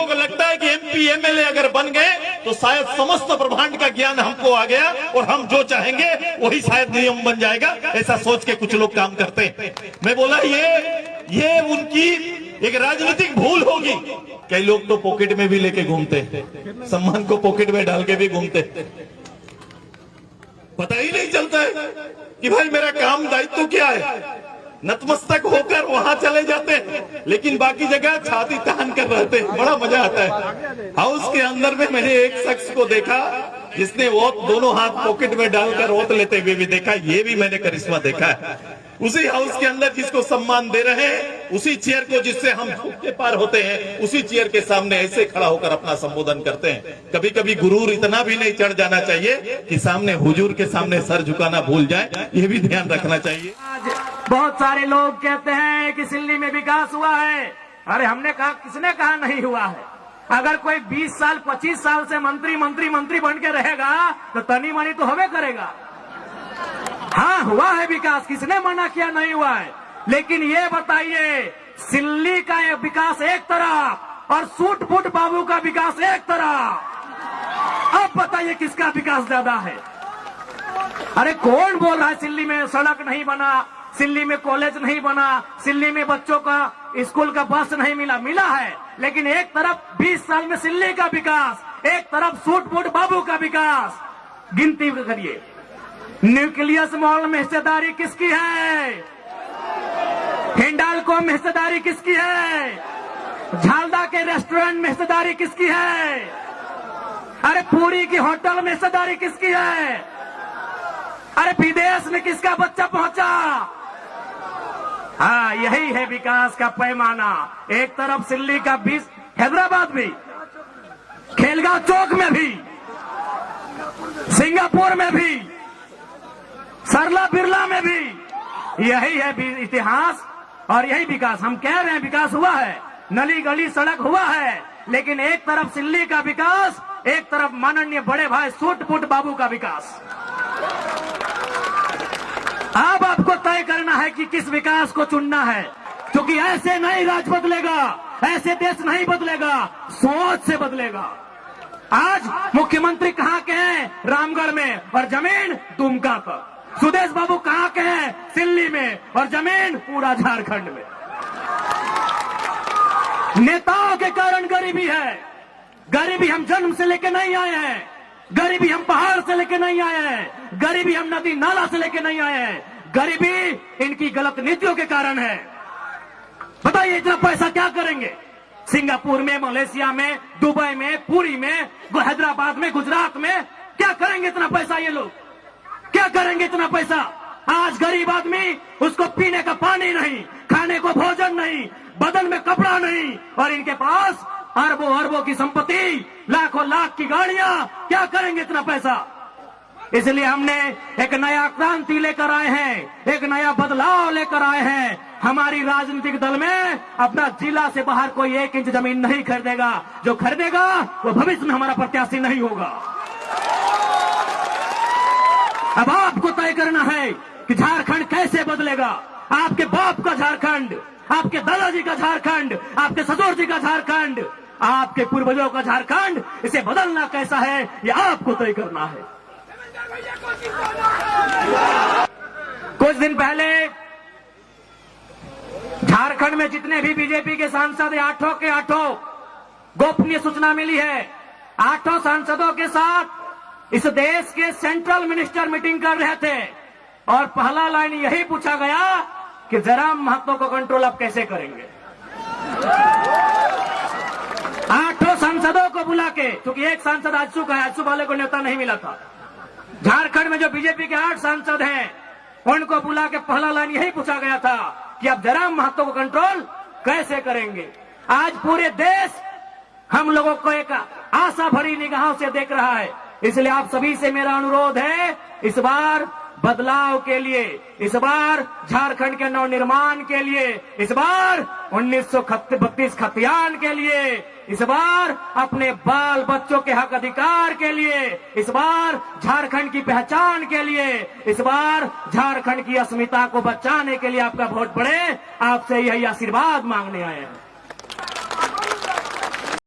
लोगों को लगता है कि एमपी एमएलए अगर बन गए तो शायद समस्त ब्रह्मांड का ज्ञान हमको आ गया और हम जो चाहेंगे वही शायद नियम बन जाएगा, ऐसा सोच के कुछ लोग काम करते हैं। मैं बोला ये उनकी एक राजनीतिक भूल होगी। कई लोग तो पॉकेट में भी लेके घूमते हैं, सम्मान को पॉकेट में डाल के भी घूमते हैं, पता ही नहीं चलता है कि भाई मेरा काम दायित्व क्या है। नतमस्तक होकर वहां चले जाते हैं, लेकिन बाकी जगह छाती तान कर रहते हैं। बड़ा मजा आता है। हाउस के अंदर में मैंने एक शख्स को देखा जिसने वोट दोनों हाथ पॉकेट में डालकर वोट लेते हुए भी देखा। ये भी मैंने करिश्मा देखा है। उसी हाउस के अंदर जिसको सम्मान दे रहे हैं, उसी चेयर को जिससे हम भूखे पार होते हैं, उसी चेयर के सामने ऐसे खड़ा होकर अपना संबोधन करते हैं। कभी कभी गुरूर इतना भी नहीं चढ़ जाना चाहिए कि सामने हुजूर के सामने सर झुकाना भूल जाए, ये भी ध्यान रखना चाहिए। बहुत सारे लोग कहते हैं कि सिल्ली में विकास हुआ है। अरे हमने कहा, किसने कहा नहीं हुआ है? अगर कोई 20 साल 25 साल से मंत्री बन के रहेगा तो तनी मनी तो होवे करेगा। हाँ, हुआ है विकास, किसने मना किया नहीं हुआ है। लेकिन ये बताइए, सिल्ली का विकास एक तरफ और सूट फूट बाबू का विकास एक तरफ। अब बताइए किसका विकास ज्यादा है? अरे कौन बोल रहा है सिल्ली में सड़क नहीं बना, सिल्ली में कॉलेज नहीं बना, सिल्ली में बच्चों का स्कूल का बस नहीं मिला है। लेकिन एक तरफ 20 साल में सिल्ली का विकास, एक तरफ सूट फूट बाबू का विकास। गिनती करिए, न्यूक्लियस मॉल में हिस्सेदारी किसकी है? हिंडाल्को में हिस्सेदारी किसकी है? झालदा के रेस्टोरेंट में हिस्सेदारी किसकी है? अरे पूरी की होटल में हिस्सेदारी किसकी है? अरे विदेश में किसका बच्चा पहुंचा? हाँ, यही है विकास का पैमाना। एक तरफ सिल्ली का 20, हैदराबाद भी, खेलगांव चौक में भी, सिंगापुर में भी, सरला बिरला में भी, यही है इतिहास और यही विकास। हम कह रहे हैं विकास हुआ है, नली गली सड़क हुआ है, लेकिन एक तरफ सिल्ली का विकास, एक तरफ माननीय बड़े भाई सूट फूट बाबू का विकास। अब आपको तय करना है कि किस विकास को चुनना है, क्योंकि ऐसे नहीं राज बदलेगा, ऐसे देश नहीं बदलेगा, सोच से बदलेगा। आज मुख्यमंत्री कहाँ के हैं? रामगढ़ में, और जमीन दुमका पर। सुदेश बाबू कहाँ के हैं? सिल्ली में, और जमीन पूरा झारखंड में। नेताओं के कारण गरीबी है। गरीबी हम जन्म से लेके नहीं आए हैं, गरीबी हम पहाड़ से लेके नहीं आए हैं, गरीबी हम नदी नाला से लेके नहीं आए हैं। गरीबी इनकी गलत नीतियों के कारण है। बताइए इतना पैसा क्या करेंगे? सिंगापुर में, मलेशिया में, दुबई में, पुरी में, हैदराबाद में, गुजरात में क्या करेंगे इतना पैसा? ये लोग क्या करेंगे इतना पैसा? आज गरीब आदमी, उसको पीने का पानी नहीं, खाने को भोजन नहीं, बदन में कपड़ा नहीं, और इनके पास अरबों अरबों की संपत्ति, लाखों लाख की गाड़ियां। क्या करेंगे इतना पैसा? इसलिए हमने एक नया क्रांति लेकर आए हैं, एक नया बदलाव लेकर आए हैं। हमारी राजनीतिक दल में अपना जिला से बाहर कोई 1 इंच जमीन नहीं खरीदेगा। जो खरीदेगा वो भविष्य में हमारा प्रत्याशी नहीं होगा। अब आपको तय करना है कि झारखंड कैसे बदलेगा। आपके बाप का झारखंड, आपके दादाजी का झारखंड, आपके ससुर जी का झारखंड, आपके पूर्वजों का झारखंड, इसे बदलना कैसा है ये आपको तय करना है। कुछ दिन पहले झारखंड में जितने भी बीजेपी के सांसद हैं, 8 के 8 गोपनीय सूचना मिली है। 8 सांसदों के साथ इस देश के सेंट्रल मिनिस्टर मीटिंग कर रहे थे, और पहला लाइन यही पूछा गया कि जयराम महतो को कंट्रोल आप कैसे करेंगे। 8 सांसदों को बुला के, क्योंकि एक सांसद आजसू का है, आजसू वाले को न्योता नहीं मिला था। झारखंड में जो बीजेपी के 8 सांसद हैं, उनको बुला के पहला लाइन यही पूछा गया था कि आप जयराम महतो को कंट्रोल कैसे करेंगे। आज पूरे देश हम लोगों को एक आशा भरी निगाहों से देख रहा है। इसलिए आप सभी से मेरा अनुरोध है, इस बार बदलाव के लिए, इस बार झारखंड के नवनिर्माण के लिए, इस बार 1932 खतियान के लिए, इस बार अपने बाल बच्चों के हक अधिकार के लिए, इस बार झारखंड की पहचान के लिए, इस बार झारखंड की अस्मिता को बचाने के लिए आपका वोट पड़े। आपसे यही आशीर्वाद मांगने आए हैं।